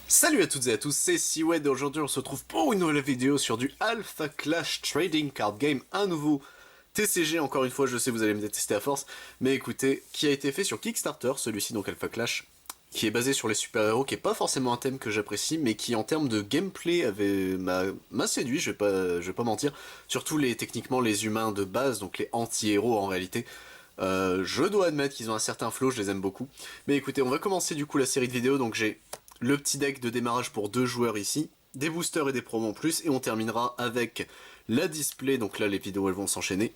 Salut à toutes et à tous, c'est Siwed et aujourd'hui on se retrouve pour une nouvelle vidéo sur du Alpha Clash Trading Card Game, un nouveau TCG, encore une fois je sais vous allez me détester à force, mais écoutez, qui a été fait sur Kickstarter, celui-ci donc Alpha Clash, qui est basé sur les super-héros, qui est pas forcément un thème que j'apprécie, mais qui en termes de gameplay m'a séduit, je vais pas mentir, surtout techniquement les humains de base, donc les anti-héros en réalité. Je dois admettre qu'ils ont un certain flow, je les aime beaucoup. Mais écoutez, on va commencer du coup la série de vidéos, donc j'ai le petit deck de démarrage pour 2 joueurs ici, des boosters et des promos en plus, et on terminera avec la display, donc là les vidéos elles vont s'enchaîner.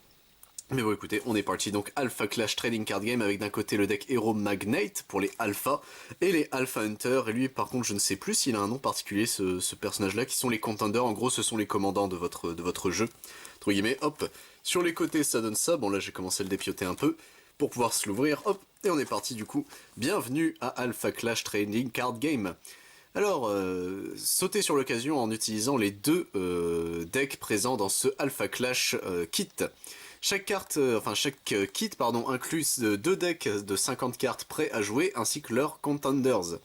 Mais bon écoutez, on est parti, donc Alpha Clash Trading Card Game avec d'un côté le deck Hero Magnate pour les Alpha, et les Alpha Hunter, et lui par contre je ne sais plus s'il a un nom particulier ce personnage là, qui sont les Contenders, en gros ce sont les commandants de votre jeu, entre guillemets, hop, sur les côtés ça donne ça, bon là j'ai commencé à le dépioter un peu, pour pouvoir se l'ouvrir, hop, et on est parti du coup, bienvenue à Alpha Clash Trading Card Game. Alors, sautez sur l'occasion en utilisant les deux decks présents dans ce Alpha Clash kit. Chaque carte, chaque kit, pardon, inclut deux decks de 50 cartes prêts à jouer, ainsi que leurs contenders.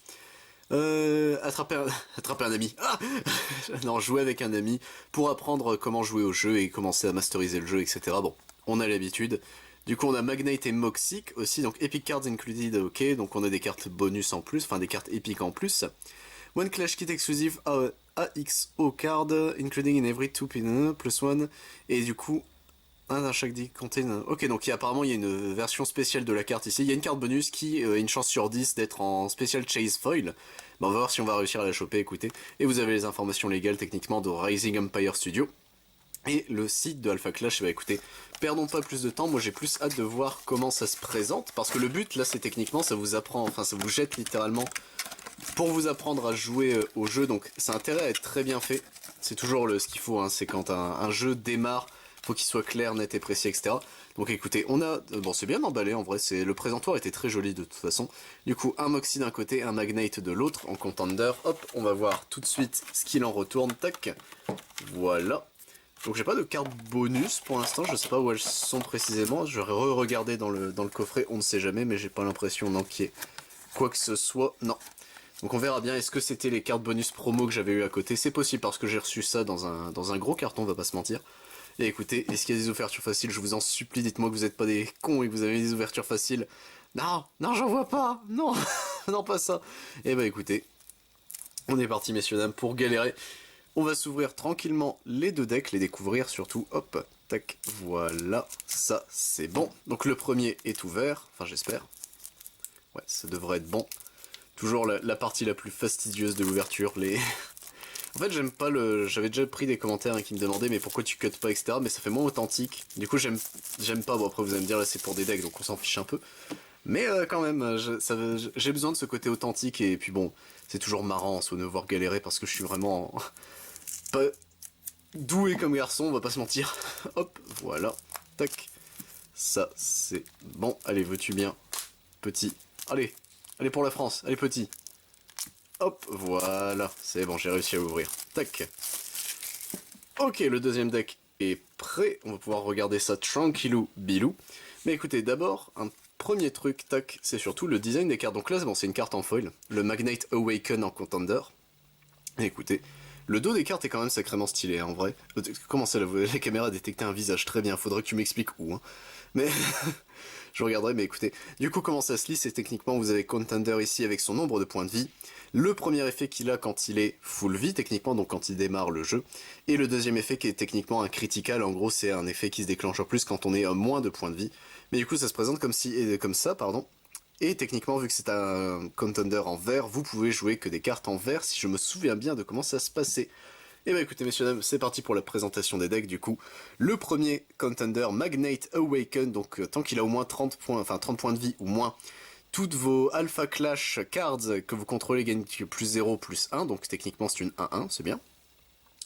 Attraper un ami. Ah non, jouer avec un ami pour apprendre comment jouer au jeu et commencer à masteriser le jeu, etc. Bon, on a l'habitude. Du coup, on a Magnate et Moxic aussi, donc Epic Cards Included, ok, donc on a des cartes bonus en plus, enfin des cartes épiques en plus. One Clash Kit exclusive AXO card, including in every 2 pin plus 1, et du coup, un à chaque deck contain. Ok, donc apparemment il y a une version spéciale de la carte ici. Il y a une carte bonus qui a une chance sur 10 d'être en Special Chase Foil. Bon, on va voir si on va réussir à la choper, écoutez. Et vous avez les informations légales techniquement de Rising Empire Studio. Et le site de Alpha Clash, bah écoutez, perdons pas plus de temps, moi j'ai plus hâte de voir comment ça se présente, parce que le but là c'est techniquement, ça vous apprend, enfin ça vous jette littéralement pour vous apprendre à jouer au jeu, donc ça a intérêt à être très bien fait, c'est toujours ce qu'il faut, hein, c'est quand un jeu démarre, faut qu'il soit clair, net et précis, etc. Donc écoutez, on a, bon c'est bien emballé en vrai, le présentoir était très joli de toute façon, du coup un Moxie d'un côté, un Magnate de l'autre, en contender, hop, on va voir tout de suite ce qu'il en retourne, tac, voilà. Donc j'ai pas de carte bonus pour l'instant, je sais pas où elles sont précisément, j'aurais re-regardé dans le coffret, on ne sait jamais, mais j'ai pas l'impression non qu'il y ait quoi que ce soit, non. Donc on verra bien, est-ce que c'était les cartes bonus promo que j'avais eu à côté, c'est possible parce que j'ai reçu ça dans un gros carton, on va pas se mentir. Et écoutez, est-ce qu'il y a des ouvertures faciles, je vous en supplie, dites-moi que vous êtes pas des cons et que vous avez des ouvertures faciles. Non, non j'en vois pas, non, non pas ça. Et bah écoutez, on est parti messieurs dames pour galérer. On va s'ouvrir tranquillement les deux decks, les découvrir surtout, hop, tac, voilà, ça c'est bon. Donc le premier est ouvert, enfin j'espère. Ouais, ça devrait être bon. Toujours la partie la plus fastidieuse de l'ouverture, En fait j'aime pas J'avais déjà pris des commentaires qui me demandaient mais pourquoi tu cut pas, etc. Mais ça fait moins authentique. Du coup j'aime pas, bon après vous allez me dire là c'est pour des decks donc on s'en fiche un peu. Mais quand même, j'ai besoin de ce côté authentique et puis bon, c'est toujours marrant de me voir galérer parce que je suis vraiment pas doué comme garçon, on va pas se mentir. Hop, voilà, tac, ça c'est bon, allez veux-tu bien, petit, allez, allez pour la France, allez petit. Hop, voilà, c'est bon, j'ai réussi à ouvrir, tac. Ok, le deuxième deck est prêt, on va pouvoir regarder ça tranquillou bilou. Mais écoutez, d'abord, un premier truc, tac, c'est surtout le design des cartes. Donc là, bon, c'est une carte en foil, le Magnate Awaken en contender. Et écoutez, le dos des cartes est quand même sacrément stylé, hein, en vrai. Comment ça, la caméra a détecté un visage, très bien, faudrait que tu m'expliques où, hein. Mais... je regarderai, mais écoutez. Du coup, comment ça se lit, c'est techniquement, vous avez Contender ici avec son nombre de points de vie. Le premier effet qu'il a quand il est full vie, techniquement, donc quand il démarre le jeu. Et le deuxième effet qui est techniquement un critical, en gros, c'est un effet qui se déclenche en plus quand on est à moins de points de vie. Mais du coup, ça se présente comme ça, pardon. Et techniquement, vu que c'est un contender en vert, vous pouvez jouer que des cartes en vert, si je me souviens bien de comment ça se passait. Et bah écoutez messieurs dames, c'est parti pour la présentation des decks du coup. Le premier contender, Magnate Awaken, donc tant qu'il a au moins 30 points, enfin 30 points de vie ou moins, toutes vos Alpha Clash cards que vous contrôlez gagnent plus 0, plus 1, donc techniquement c'est une 1-1, c'est bien.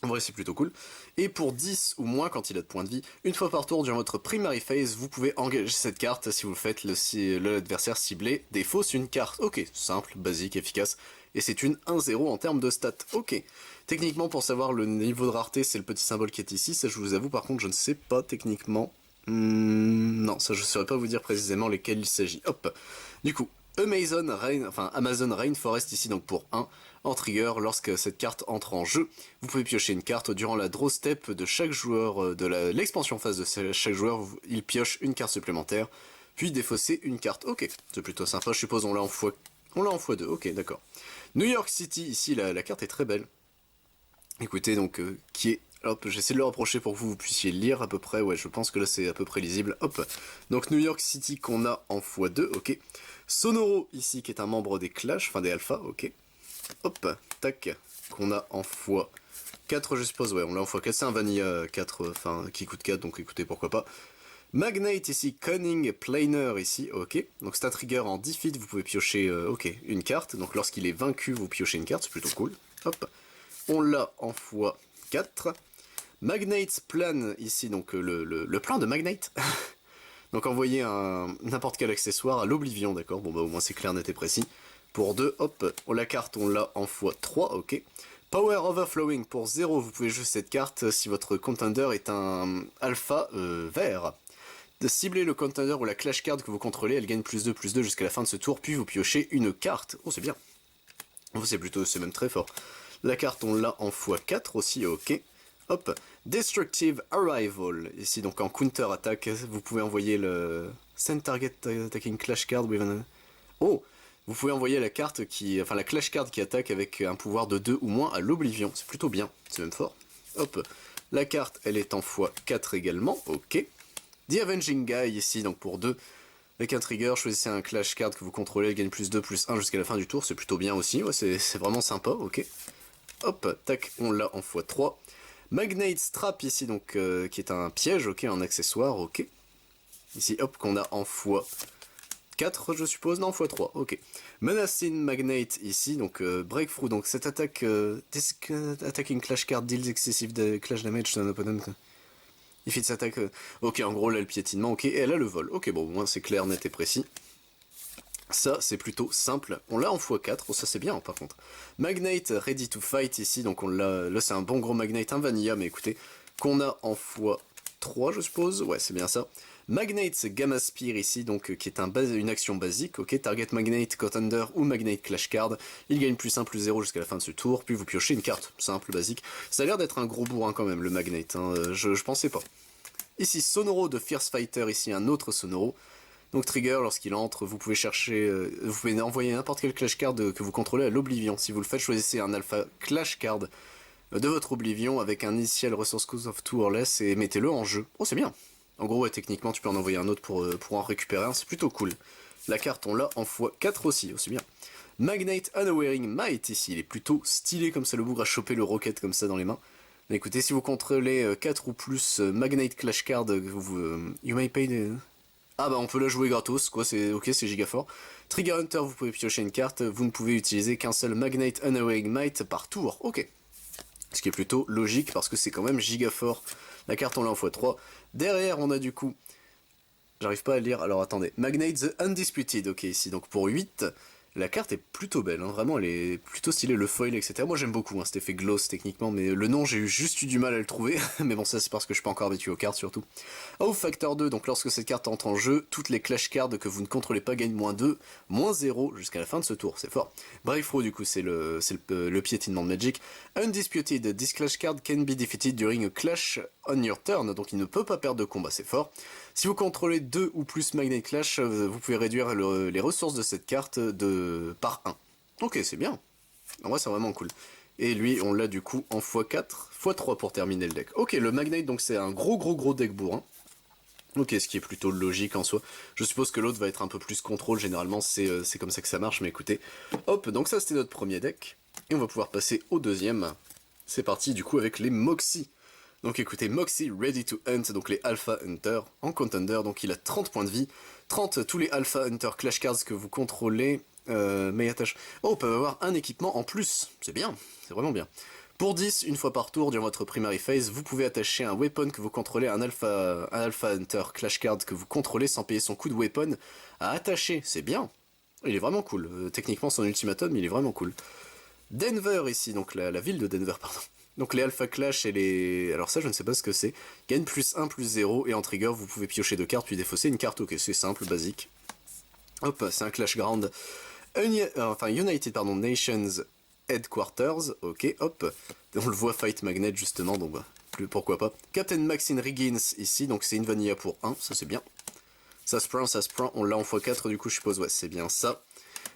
En vrai c'est plutôt cool. Et pour 10 ou moins quand il a de points de vie, une fois par tour durant votre primary phase, vous pouvez engager cette carte si vous le faites, l'adversaire ciblé défausse une carte. Ok, simple, basique, efficace. Et c'est une 1-0 en termes de stats. Ok. Techniquement, pour savoir le niveau de rareté, c'est le petit symbole qui est ici. Ça, je vous avoue, par contre, je ne sais pas techniquement. Non, ça, je ne saurais pas vous dire précisément lesquels il s'agit. Hop. Du coup, Amazon Rainforest ici donc pour 1. En trigger, lorsque cette carte entre en jeu, vous pouvez piocher une carte durant la draw step de chaque joueur de l'expansion phase de chaque joueur, il pioche une carte supplémentaire, puis défausser une carte. Ok, c'est plutôt sympa, je suppose on l'a en x2, ok d'accord. New York City, ici la carte est très belle. Écoutez donc, qui est... Hop, j'essaie de le rapprocher pour que vous puissiez lire à peu près, ouais je pense que là c'est à peu près lisible, hop. Donc New York City qu'on a en x2, ok. Sonoro ici qui est un membre des Clash, enfin des Alpha, ok. Hop, tac, qu'on a en x4 je suppose, ouais on l'a en x4, c'est un Vanilla 4, enfin qui coûte 4 donc écoutez pourquoi pas. Magnate ici, Cunning Planer ici, ok. Donc c'est un trigger en defeat, vous pouvez piocher, ok, une carte, donc lorsqu'il est vaincu vous piochez une carte, c'est plutôt cool. Hop, on l'a en x4. Magnate's Plan ici, donc le plan de Magnate. Donc envoyer n'importe quel accessoire à l'Oblivion, d'accord. Bon bah au moins c'est clair, net et précis. Pour 2, hop, la carte on l'a en x3, ok. Power Overflowing pour 0, vous pouvez jouer cette carte si votre contender est un alpha vert. De cibler le contender ou la clash card que vous contrôlez, elle gagne +2/+2 jusqu'à la fin de ce tour, puis vous piochez une carte. Oh c'est bien. Oh, c'est même très fort. La carte on l'a en x4 aussi, ok. Hop, Destructive Arrival, ici donc en counter attack, vous pouvez envoyer le Send Target Attacking Clash Card with an... Oh, vous pouvez envoyer la carte enfin la Clash Card qui attaque avec un pouvoir de 2 ou moins à l'Oblivion, c'est plutôt bien, c'est même fort. Hop, la carte elle est en x4 également, ok. The Avenging Guy ici donc pour 2, avec un trigger, choisissez un Clash Card que vous contrôlez, elle gagne +2/+1 jusqu'à la fin du tour, c'est plutôt bien aussi, ouais, c'est vraiment sympa, ok. Hop, tac, on l'a en x3. Magnate Strap ici, donc qui est un piège, ok, un accessoire, ok. Ici, hop, qu'on a en x4, je suppose, non, x3, ok. Menacing Magnate ici, donc Breakthrough, donc cette attaque, attacking clash card deals excessive clash damage to an opponent. Il fait cette attaque, ok, en gros, là, le piétinement, ok, et elle a le vol, ok, bon, au moins c'est clair, net et précis. Ça, c'est plutôt simple. On l'a en x4, oh, ça c'est bien par contre. Magnate Ready to Fight ici, donc on l'a... Là c'est un bon gros Magnate, un Vanilla, mais écoutez, qu'on a en x3 je suppose, ouais c'est bien ça. Magnate Gamma Spear ici, donc qui est une action basique, ok, Target Magnate, Contender ou Magnate Clash Card. Il gagne +1/+0 jusqu'à la fin de ce tour, puis vous piochez une carte, simple, basique. Ça a l'air d'être un gros bourrin quand même le Magnate, hein, je pensais pas. Ici Sonoro de Fierce Fighter, ici un autre Sonoro. Donc trigger, lorsqu'il entre, vous pouvez vous pouvez envoyer n'importe quel clash card que vous contrôlez à l'Oblivion. Si vous le faites, choisissez un alpha clash card de votre Oblivion avec un initial resource cost of 2 or less et mettez-le en jeu. Oh c'est bien. En gros ouais, techniquement tu peux en envoyer un autre pour en récupérer un, c'est plutôt cool. La carte on l'a en x4 aussi, c'est bien. Magnate Unwearing Might ici, il est plutôt stylé comme ça, le bougre à choper le rocket comme ça dans les mains. Mais écoutez, si vous contrôlez 4 ou plus Magnate Clash Card, you may pay... Ah bah on peut la jouer gratos, quoi, c'est ok, c'est giga fort. Trigger Hunter, vous pouvez piocher une carte, vous ne pouvez utiliser qu'un seul Magnate Unawake Might par tour, ok. Ce qui est plutôt logique parce que c'est quand même giga fort. La carte on l'a en x3. Derrière on a du coup, j'arrive pas à lire, alors attendez, Magnate the Undisputed, ok ici, donc pour 8, la carte est plutôt belle, hein, vraiment elle est plutôt stylée, le foil etc. Moi j'aime beaucoup cet effet gloss techniquement, mais le nom j'ai juste eu du mal à le trouver, mais bon ça c'est parce que je suis pas encore habitué aux cartes surtout. Oh Factor 2, donc lorsque cette carte entre en jeu, toutes les clash cards que vous ne contrôlez pas gagnent -2, -0 jusqu'à la fin de ce tour, c'est fort. Breakthrough du coup c'est le piétinement de Magic. Undisputed, this clash card can be defeated during a clash on your turn, donc il ne peut pas perdre de combat, c'est fort. Si vous contrôlez 2 ou plus Magnate Clash, vous pouvez réduire les ressources de cette carte par 1. Ok, c'est bien. En vrai, c'est vraiment cool. Et lui, on l'a du coup en x4, x3 pour terminer le deck. Ok, le Magnate, donc c'est un gros deck bourrin. Ok, ce qui est plutôt logique en soi. Je suppose que l'autre va être un peu plus contrôle, généralement c'est comme ça que ça marche, mais écoutez. Hop, donc ça c'était notre premier deck. Et on va pouvoir passer au deuxième. C'est parti du coup avec les Moxie. Donc écoutez, Moxie Ready to Hunt, donc les Alpha Hunter en Contender, donc il a 30 points de vie, 30 tous les Alpha Hunter Clash Cards que vous contrôlez, mais attache... Oh, peuvent avoir un équipement en plus, c'est bien, c'est vraiment bien. Pour 10, une fois par tour, durant votre primary phase, vous pouvez attacher un weapon que vous contrôlez à un Alpha Hunter Clash Card que vous contrôlez sans payer son coût de weapon à attacher, c'est bien. Il est vraiment cool, techniquement son ultimatum, il est vraiment cool. Denver ici, donc la ville de Denver, pardon. Donc les Alpha Clash et les... Alors ça je ne sais pas ce que c'est. Gagne +1/+0 et en trigger vous pouvez piocher 2 cartes puis défausser une carte. Ok, c'est simple, basique. Hop, c'est un Clash Ground. United pardon, Nations Headquarters, ok, hop. On le voit Fight Magnet justement, donc bah, pourquoi pas. Captain Maxine Riggins ici, donc c'est une vanilla pour 1, ça c'est bien. Ça se prend, on l'a en x4 du coup je suppose, ouais c'est bien ça.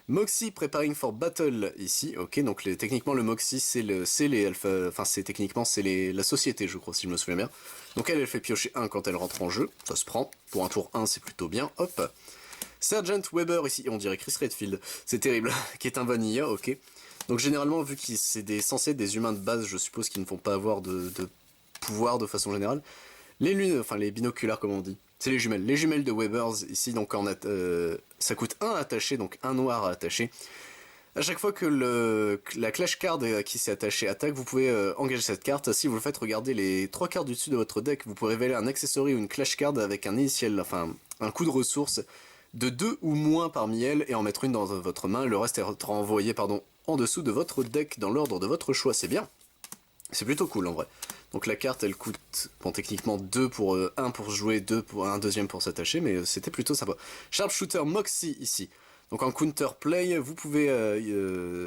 Moxie Preparing for Battle ici, ok, donc techniquement le Moxie c'est les alpha, enfin c'est techniquement c'est la société je crois si je me souviens bien. Donc elle fait piocher 1 quand elle rentre en jeu, ça se prend, pour un tour 1 c'est plutôt bien, hop. Sergeant Weber ici, on dirait Chris Redfield, c'est terrible, qui est un vanilla, ok. Donc généralement vu que c'est censé être des humains de base, je suppose qu'ils ne vont pas avoir de pouvoir de façon générale. Les lunes, enfin les binoculaires comme on dit, c'est les jumelles. Les jumelles de Webers ici, donc ça coûte 1 attaché, donc 1 noir à attacher. À chaque fois que la clash card qui s'est attachée attaque, vous pouvez engager cette carte. Si vous le faites, regardez les 3 cartes du dessus de votre deck, vous pouvez révéler un accessory ou une clash card avec un initial, enfin un coup de ressource de 2 ou moins parmi elles et en mettre une dans votre main. Le reste est renvoyé en dessous de votre deck dans l'ordre de votre choix. C'est bien. C'est plutôt cool en vrai. Donc la carte elle coûte bon, techniquement 2 pour 1 pour jouer, 2 pour un deuxième pour s'attacher, mais c'était plutôt sympa. Sharpshooter Moxie ici. Donc en counter play, vous pouvez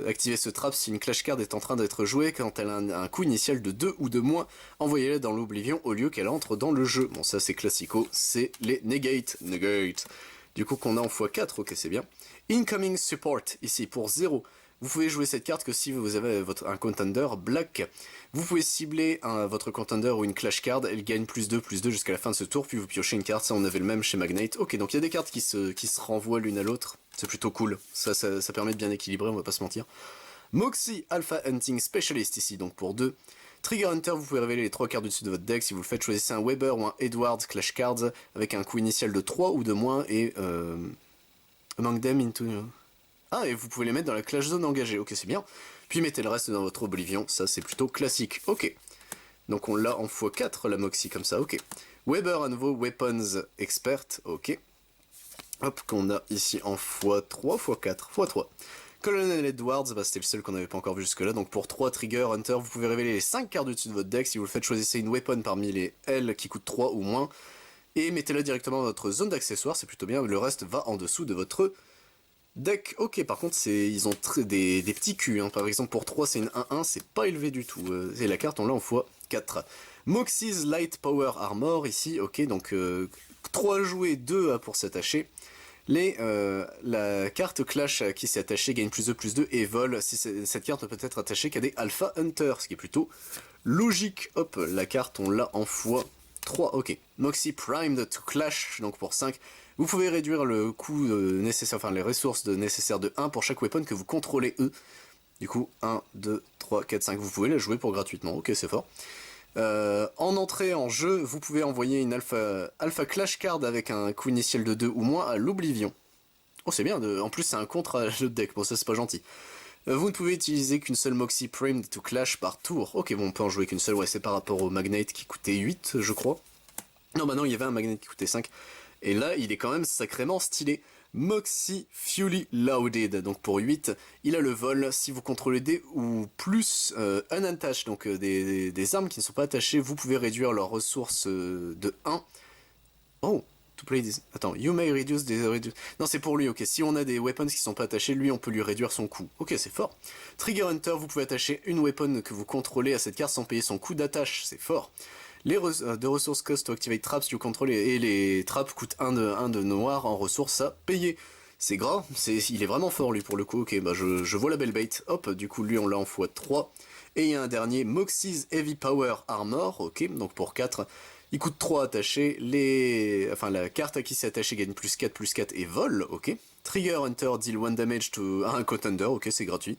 activer ce trap si une clash card est en train d'être jouée quand elle a un coup initial de 2 ou de moins. Envoyez-la dans l'oblivion au lieu qu'elle entre dans le jeu. Bon ça c'est classico, c'est les negate. Du coup qu'on a en x4, ok c'est bien. Incoming Support ici pour 0. Vous pouvez jouer cette carte que si vous avez un contender black. Vous pouvez cibler votre contender ou une clash card, elle gagne +2 jusqu'à la fin de ce tour, puis vous piochez une carte, ça on avait le même chez Magnate. Ok, donc il y a des cartes qui se renvoient l'une à l'autre, c'est plutôt cool, ça permet de bien équilibrer, on va pas se mentir. Moxie Alpha Hunting Specialist ici, donc pour 2. Trigger Hunter, vous pouvez révéler les 3 cartes du dessus de votre deck, si vous le faites, choisissez un Weber ou un Edward Clash Cards, avec un coût initial de 3 ou de moins, et among them into... Ah, et vous pouvez les mettre dans la clash zone engagée, ok c'est bien. Puis mettez le reste dans votre oblivion, ça c'est plutôt classique, ok. Donc on l'a en x4 la Moxie comme ça, ok. Weber à nouveau, Weapons Expert, ok. Hop, qu'on a ici en x3, x4, x3. Colonel Edwards, bah, c'était le seul qu'on n'avait pas encore vu jusque là, donc pour 3 Trigger Hunter, vous pouvez révéler les 5 cartes au-dessus de votre deck, si vous le faites choisissez une weapon parmi les L qui coûtent 3 ou moins, et mettez-la directement dans votre zone d'accessoires, c'est plutôt bien, le reste va en dessous de votre deck. Ok, par contre ils ont des petits culs, hein. Par exemple pour 3 c'est une 1-1, c'est pas élevé du tout, et la carte on l'a en x4. Moxie's Light Power Armor ici, ok, donc 3 joués, 2 pour s'attacher. La carte Clash qui s'est attachée gagne +2 et vole. Si cette carte ne peut être attachée qu'à des Alpha Hunter, ce qui est plutôt logique. Hop, la carte on l'a en x3, ok. Moxie Primed to Clash, donc pour 5. Vous pouvez réduire le coût nécessaire, enfin les ressources nécessaires de 1 pour chaque weapon que vous contrôlez Du coup, 1, 2, 3, 4, 5. Vous pouvez la jouer pour gratuitement, ok c'est fort. En entrée en jeu, vous pouvez envoyer une alpha clash card avec un coût initial de 2 ou moins à l'oblivion. Oh c'est bien, en plus c'est un contre à le deck, bon ça c'est pas gentil. Vous ne pouvez utiliser qu'une seule Moxie Primed to Clash par tour. Ok bon on peut en jouer qu'une seule, ouais c'est par rapport au Magnate qui coûtait 8 je crois. Non bah non il y avait un Magnate qui coûtait 5. Et là il est quand même sacrément stylé. Moxie Fully Loaded, donc pour 8, il a le vol, si vous contrôlez des ou plus unattached, donc des armes qui ne sont pas attachées, vous pouvez réduire leurs ressources de 1. Oh, to play this... Attends, you may reduce Non, c'est pour lui, ok, si on a des weapons qui sont pas attachés, lui on peut lui réduire son coût. Ok, c'est fort. Trigger Hunter, vous pouvez attacher une weapon que vous contrôlez à cette carte sans payer son coût d'attache, c'est fort. Les de ressources cost to activate traps, you control, et les traps coûtent 1 de noir en ressources à payer. C'est gras, il est vraiment fort lui pour le coup, ok, bah je vois la belle bait. Hop, du coup lui on l'a en x3. Et il y a un dernier, Moxie's Heavy Power Armor, ok, donc pour 4. Il coûte 3 attachés, la carte à qui c'est attaché gagne +4 et vol, ok. Trigger Hunter deal 1 damage à un contender, ok c'est gratuit.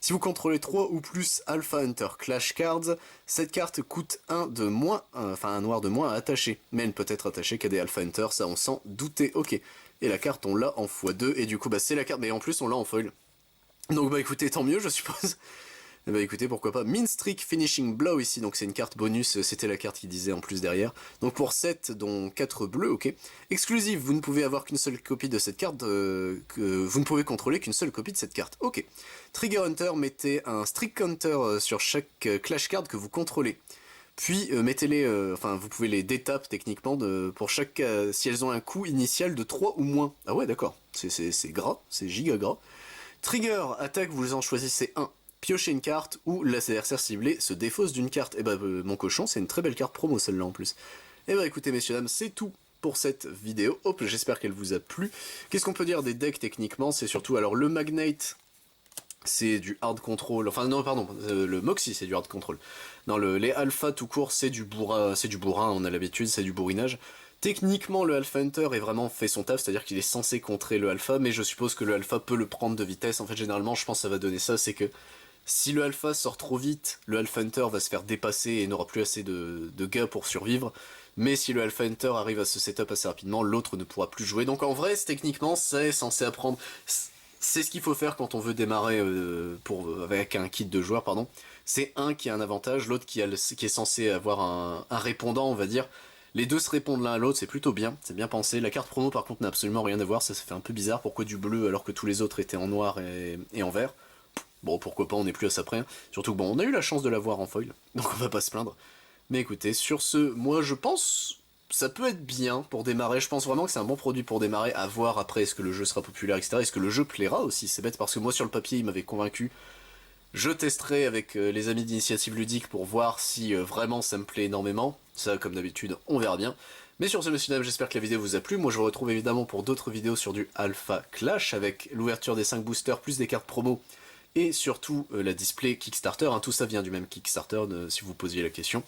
Si vous contrôlez 3 ou plus Alpha Hunter Clash Cards, cette carte coûte 1 de moins, un noir de moins à attacher. Mais elle ne peut être attachée qu'à des Alpha Hunter, ça on s'en doutait, ok. Et la carte on l'a en x2, et du coup bah c'est la carte, mais en plus on l'a en foil. Donc bah écoutez, tant mieux je suppose. Bah écoutez, pourquoi pas. Min Streak Finishing Blow ici, donc c'est une carte bonus, c'était la carte qui disait en plus derrière. Donc pour 7, dont 4 bleus, ok. Exclusive, vous ne pouvez avoir qu'une seule copie de cette carte, vous ne pouvez contrôler qu'une seule copie de cette carte, ok. Trigger Hunter, mettez un Streak Counter sur chaque Clash Card que vous contrôlez. Puis mettez-les, enfin vous pouvez les détaper techniquement pour chaque si elles ont un coût initial de 3 ou moins. Ah ouais d'accord, c'est gras, c'est giga gras. Trigger, attaque, vous en choisissez un. Piochez une carte ou l'adversaire ciblé se défausse d'une carte. Et bah mon cochon, c'est une très belle carte promo celle-là en plus. Et bah écoutez messieurs dames, c'est tout pour cette vidéo. Hop, j'espère qu'elle vous a plu. Qu'est-ce qu'on peut dire des decks techniquement? C'est surtout, alors le Magnate, c'est du hard control, enfin non pardon, le Moxie c'est du hard control. Non, les alpha tout court c'est du bourrin, on a l'habitude, c'est du bourrinage. Techniquement le Alpha Hunter est vraiment fait son taf, c'est-à-dire qu'il est censé contrer le alpha, mais je suppose que le alpha peut le prendre de vitesse. En fait généralement je pense que ça va donner ça, c'est que si le alpha sort trop vite, le Alpha Hunter va se faire dépasser et n'aura plus assez de gars pour survivre. Mais si le Alpha Hunter arrive à se setup assez rapidement, l'autre ne pourra plus jouer. Donc en vrai, techniquement, c'est censé apprendre... C'est ce qu'il faut faire quand on veut démarrer avec un kit de joueurs, pardon. C'est un qui a un avantage, l'autre qui est censé avoir un répondant, on va dire. Les deux se répondent l'un à l'autre, c'est plutôt bien, c'est bien pensé. La carte promo par contre n'a absolument rien à voir, ça fait un peu bizarre. Pourquoi du bleu alors que tous les autres étaient en noir et en vert? Bon, pourquoi pas, on n'est plus à ça près. Surtout que bon, on a eu la chance de l'avoir en foil, donc on va pas se plaindre. Mais écoutez, sur ce, moi je pense ça peut être bien pour démarrer. Je pense vraiment que c'est un bon produit pour démarrer, à voir après est-ce que le jeu sera populaire, etc. Est-ce que le jeu plaira aussi, c'est bête parce que moi sur le papier il m'avait convaincu. Je testerai avec les amis d'initiative ludique pour voir si vraiment ça me plaît énormément. Ça, comme d'habitude, on verra bien. Mais sur ce, messieurs dames, j'espère que la vidéo vous a plu. Moi, je vous retrouve évidemment pour d'autres vidéos sur du Alpha Clash, avec l'ouverture des 5 boosters, plus des cartes promo, et surtout la display Kickstarter. Hein, tout ça vient du même Kickstarter, si vous posiez la question.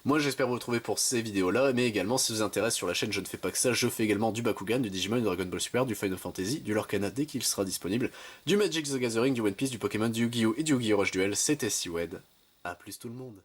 Moi, j'espère vous retrouver pour ces vidéos-là, mais également, si ça vous intéresse, sur la chaîne, je ne fais pas que ça. Je fais également du Bakugan, du Digimon, du Dragon Ball Super, du Final Fantasy, du Lorcana dès qu'il sera disponible, du Magic the Gathering, du One Piece, du Pokémon, du Yu-Gi-Oh! Et du Yu-Gi-Oh! Rush Duel. C'était Seawed. A plus tout le monde.